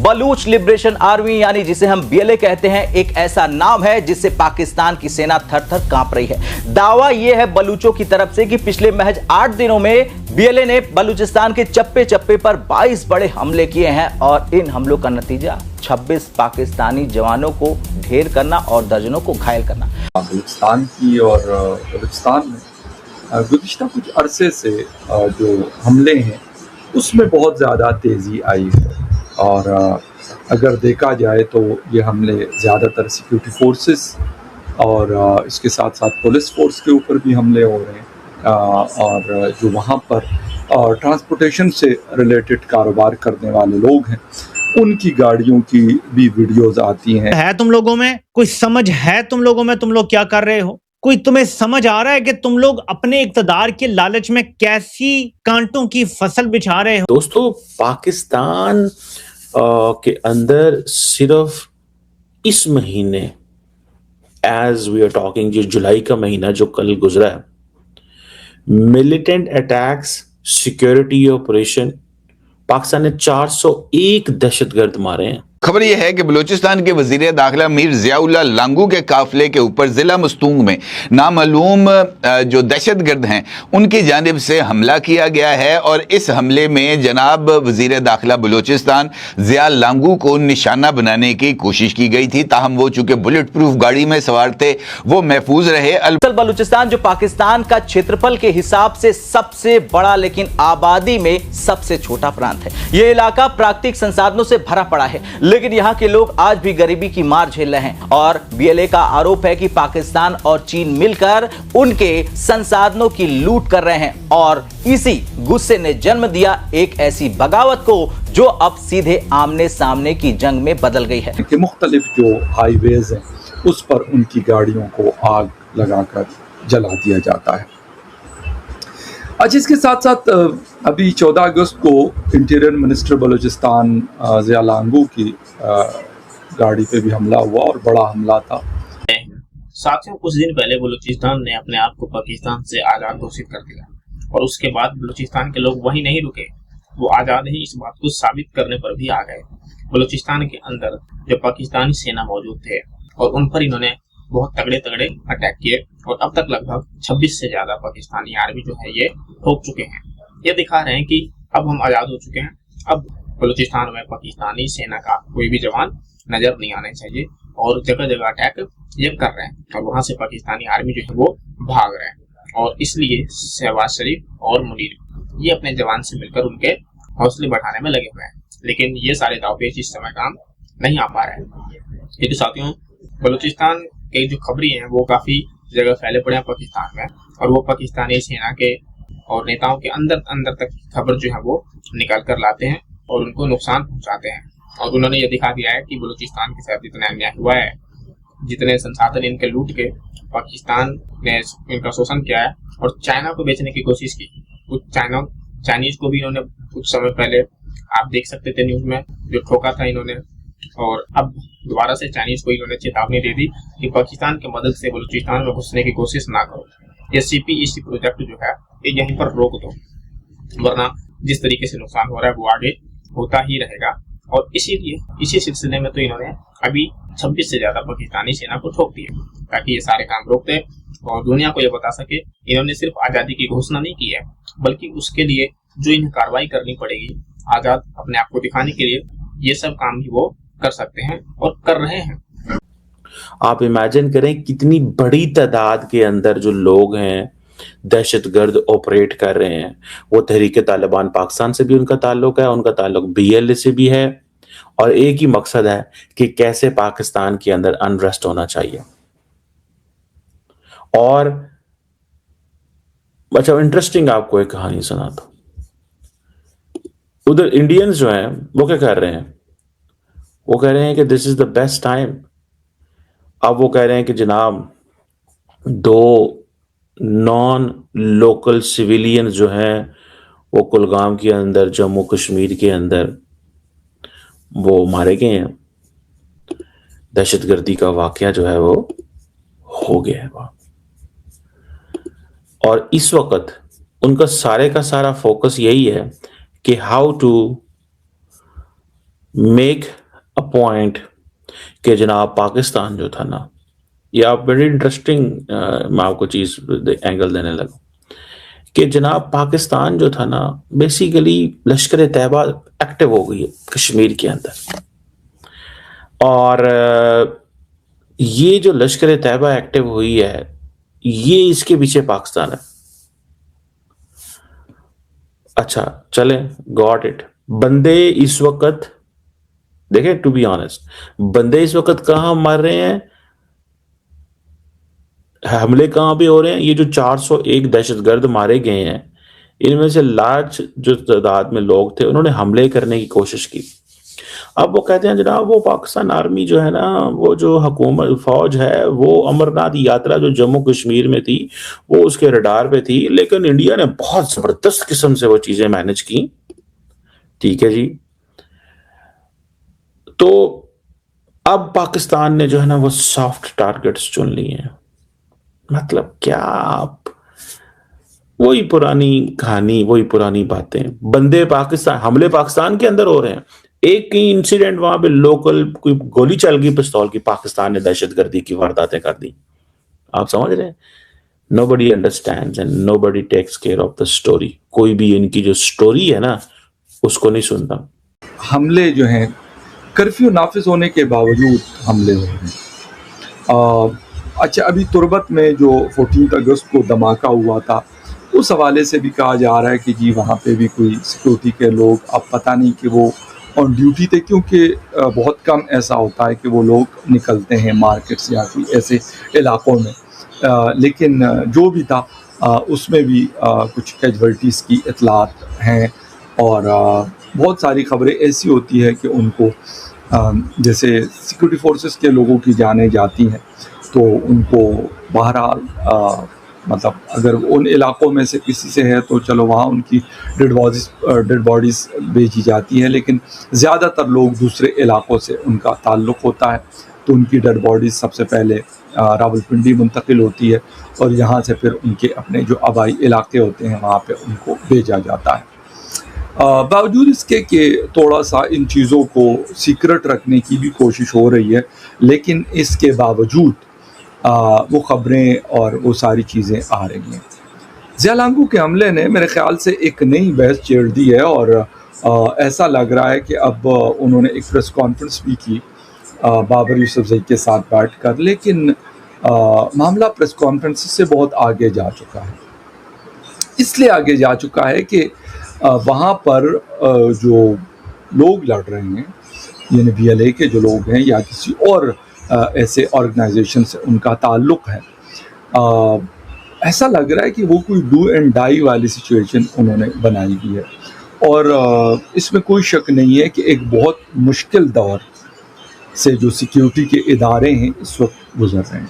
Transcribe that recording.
Baloch liberation army यानी जिसे हम बीएलए कहते हैं, एक ऐसा नाम है जिससे पाकिस्तान की सेना थर-थर कांप रही है। दावा यह है बलूचों की तरफ से कि पिछले महज 8 दिनों में बीएलए ने बलूचिस्तान के चप्पे चप्पे पर 22 बड़े हमले किए हैं और इन हमलों का नतीजा 26 पाकिस्तानी जवानों को ढेर करना और दर्जनों को घायल करना। बलूचिस्तान की और बलूचिस्तान में गुज़िश्ता कुछ अरसे से जो हमले हैं उसमें बहुत ज़्यादा तेज़ी आई है और अगर देखा जाए तो ये हमले ज़्यादातर सिक्योरिटी फोर्सेस और इसके साथ साथ पुलिस फोर्स के ऊपर भी हमले हो रहे हैं और जो वहाँ पर ट्रांसपोर्टेशन से रिलेटेड कारोबार करने वाले लोग हैं उनकी गाड़ियों की भी वीडियोस आती हैं। है तुम लोगों में कोई समझ है? तुम लोगों में तुम लोग क्या कर रहे हो? कोई तुम्हें समझ आ रहा है कि तुम लोग अपने इक़्तिदार के लालच में कैसी कांटों की फसल बिछा रहे हो? दोस्तों, पाकिस्तान के अंदर सिर्फ इस महीने एज वी आर टॉकिंग, जो जुलाई का महीना जो कल गुजरा है, militant attacks, security operation, Pakistan ने 401 दहशतगर्द मारे हैं। खबर यह है कि बलूचिस्तान के वजीर दाखिला मीर ज़ियाउल्लाह लांगू के काफिले के ऊपर ज़िला मस्तूंग में नामालूम जो दहशतगर्द हैं उनकी जानिब से हमला किया गया है और इस हमले में जनाब वजीर दाखिला बलूचिस्तान ज़िया लांगू को निशाना बनाने की कोशिश की गई थी, ताहम वो चूँकि बुलेट प्रूफ गाड़ी में सवार थे वो महफूज रहे। बलूचिस्तान जो पाकिस्तान का क्षेत्रफल के हिसाब से सबसे बड़ा लेकिन आबादी में सबसे छोटा प्रांत है। यह इलाका प्राकृतिक संसाधनों से भरा पड़ा है, लेकिन यहां के लोग आज भी गरीबी की मार झेल रहे हैं और बीएलए का आरोप है कि पाकिस्तान और चीन मिलकर उनके संसाधनों की लूट कर रहे हैं और इसी गुस्से ने जन्म दिया एक ऐसी बगावत को जो अब सीधे आमने सामने की जंग में बदल गई है कि मुख्तलिफ जो हाईवेज हैं उस पर उनकी गाड़ियों को आग लगाकर जला दिया जाता है। आज इसके साथ साथ अभी 14 अगस्त को इंटीरियर मिनिस्टर बलूचिस्तान ज़िया लांगू की गाड़ी पे भी हमला हुआ और बड़ा हमला था। साथियों, कुछ दिन पहले बलूचिस्तान ने अपने आप को पाकिस्तान से आज़ाद घोषित कर दिया और उसके बाद बलूचिस्तान के लोग वहीं नहीं रुके, वो आज़ाद ही इस बात को साबित करने पर भी आ गए। बलूचिस्तान के अंदर जो पाकिस्तानी सेना मौजूद थे और उन पर इन्होंने बहुत तगड़े तगड़े अटैक किए और अब तक लगभग 26 से ज्यादा पाकिस्तानी आर्मी जो है ये ठोक चुके हैं। ये दिखा रहे हैं कि अब हम आज़ाद हो चुके हैं, अब बलूचिस्तान में पाकिस्तानी सेना का कोई भी जवान नजर नहीं आना चाहिए और जगह जगह अटैक ये कर रहे हैं और वहां से पाकिस्तानी आर्मी जो है वो भाग रहे हैं और इसलिए शहबाज शरीफ और मुनीर ये अपने जवान से मिलकर उनके हौसले बढ़ाने में लगे हुए हैं, लेकिन ये सारे दावपेच इस समय काम नहीं आ पा रहे हैं। क्योंकि साथियों, बलूचिस्तान के जो खबरी हैं वो काफी जगह फैले पड़े हैं पाकिस्तान में और वो पाकिस्तानी सेना के और नेताओं के अंदर अंदर तक खबर जो है वो निकाल कर लाते हैं और उनको नुकसान पहुंचाते हैं। और उन्होंने ये दिखा दिया है कि बलूचिस्तान के साथ जितना अन्याय हुआ है, जितने संसाधन इनके लूट के पाकिस्तान ने इनका शोषण किया है और चाइना को बेचने की कोशिश की। कुछ चाइनीज को भी इन्होंने कुछ समय पहले आप देख सकते थे न्यूज में जो ठोका था इन्होंने, और अब दोबारा से चाइनीज को इन्होंने चेतावनी दे दी कि पाकिस्तान की मदद से बलूचिस्तान में घुसने की कोशिश ना करो, ये सीपीईसी प्रोजेक्ट जो है ये यहीं पर रोक दो, वरना जिस तरीके से नुकसान हो रहा है वो आगे होता ही रहेगा। और इसीलिए इसी सिलसिले में तो इन्होंने अभी 26 से ज्यादा पाकिस्तानी सेना को ठोक दिया ताकि ये सारे काम रोक दे और दुनिया को ये बता सके इन्होंने सिर्फ आजादी की घोषणा नहीं की है, बल्कि उसके लिए जो इन्हें कार्रवाई करनी पड़ेगी आजाद अपने आप को दिखाने के लिए, ये सब काम भी वो कर सकते हैं और कर रहे हैं। आप इमेजिन करें कितनी बड़ी तादाद के अंदर जो लोग हैं दहशतगर्द ऑपरेट कर रहे हैं। वो तहरीक तालिबान पाकिस्तान से भी उनका ताल्लुक है, उनका ताल्लुक बीएलए से भी है और एक ही मकसद है कि कैसे पाकिस्तान के अंदर अनरेस्ट होना चाहिए। और अच्छा, इंटरेस्टिंग आपको एक कहानी सुनाता हूं। उधर इंडियंस जो हैं वो क्या कर रहे हैं, वो कह रहे हैं कि this is the best time. अब वो कह रहे हैं कि जनाब 2 नॉन लोकल सिविलियन जो हैं वो कुलगाम के अंदर जम्मू कश्मीर के अंदर वो मारे गए हैं। दहशतगर्दी का वाकया जो है वो हो गया है वहां। और इस वक्त उनका सारे का सारा फोकस यही है कि how to make a point कि जनाब पाकिस्तान जो था ना, ये आप बड़ी इंटरेस्टिंग मैं आपको चीज एंगल देने लगा कि जनाब पाकिस्तान जो था ना, बेसिकली लश्कर तैयबा एक्टिव हो गई है कश्मीर के अंदर। और ये जो लश्कर तैयबा एक्टिव हुई है, ये इसके पीछे पाकिस्तान है। अच्छा चले, गॉट इट। बंदे इस वक्त देखें, टू बी ऑनेस्ट, बंदे इस वक्त कहां मर रहे हैं, हमले कहां पे हो रहे हैं। ये जो 401 दहशतगर्द मारे गए हैं, इनमें से लार्ज जो तादाद में लोग थे, उन्होंने हमले करने की कोशिश की। अब वो कहते हैं जनाब वो पाकिस्तान आर्मी जो है ना, वो जो हुकूमत फौज है, वो अमरनाथ यात्रा जो जम्मू कश्मीर में थी वो उसके रडार पे थी, लेकिन इंडिया ने बहुत जबरदस्त किस्म से वो चीजें मैनेज की। ठीक है जी। तो अब पाकिस्तान ने जो है ना वो सॉफ्ट टारगेट्स चुन लिए हैं। मतलब क्या, आप वही पुरानी कहानी, वही पुरानी बातें। बंदे पाकिस्तान, हमले पाकिस्तान के अंदर हो रहे हैं। एक ही इंसिडेंट वहां पे लोकल कोई गोली चल गई पिस्तौल की, पाकिस्तान ने दहशतगर्दी की वारदातें कर दी। आप समझ रहे हैं? Nobody understands and nobody takes care of the story. कोई भी इनकी जो स्टोरी है ना, उसको नहीं सुनता। हमले जो हैं, कर्फ्यू नाफिज होने के बावजूद हमले हो रहे हैं। अच्छा, अभी तुर्बत में जो 14 अगस्त को धमाका हुआ था, उस हवाले से भी कहा जा रहा है कि जी वहाँ पे भी कोई सिक्योरिटी के लोग, अब पता नहीं कि वो ऑन ड्यूटी थे, क्योंकि बहुत कम ऐसा होता है कि वो लोग निकलते हैं मार्केट्स या कोई ऐसे इलाकों में। लेकिन जो भी था उसमें भी कुछ कैजुअल्टीज़ की इतलात हैं। और बहुत सारी खबरें ऐसी होती है कि उनको जैसे सिक्योरिटी फोर्सेस के लोगों की जानें जाती हैं, तो उनको बहरहाल मतलब अगर उन इलाकों में से किसी से है तो चलो वहाँ उनकी डेड बॉडीज़ भेजी जाती हैं, लेकिन ज़्यादातर लोग दूसरे इलाकों से उनका ताल्लुक़ होता है, तो उनकी डेड बॉडीज़ सबसे पहले रावलपिंडी मुंतकिल होती है और यहाँ से फिर उनके अपने जो आबाई इलाके होते हैं वहाँ पे उनको भेजा जाता है। बावजूद इसके कि थोड़ा सा इन चीज़ों को सीक्रेट रखने की भी कोशिश हो रही है, लेकिन इसके बावजूद वो ख़बरें और वो सारी चीज़ें आ रही हैं। ज़िया लांगू के हमले ने मेरे ख़्याल से एक नई बहस छेड़ दी है और ऐसा लग रहा है कि अब उन्होंने एक प्रेस कॉन्फ्रेंस भी की बाबर यूसुफजई के साथ बैठकर, लेकिन मामला प्रेस कॉन्फ्रेंस से बहुत आगे जा चुका है। इसलिए आगे जा चुका है कि वहाँ पर जो लोग लड़ रहे हैं, यानी VLA के जो लोग हैं या किसी और ऐसे ऑर्गेनाइजेशन से उनका ताल्लुक़ है, ऐसा लग रहा है कि वो कोई डू एंड डाई वाली सिचुएशन उन्होंने बनाई हुई है। और इसमें कोई शक नहीं है कि एक बहुत मुश्किल दौर से जो सिक्योरिटी के इदारे हैं इस वक्त गुजर रहे हैं।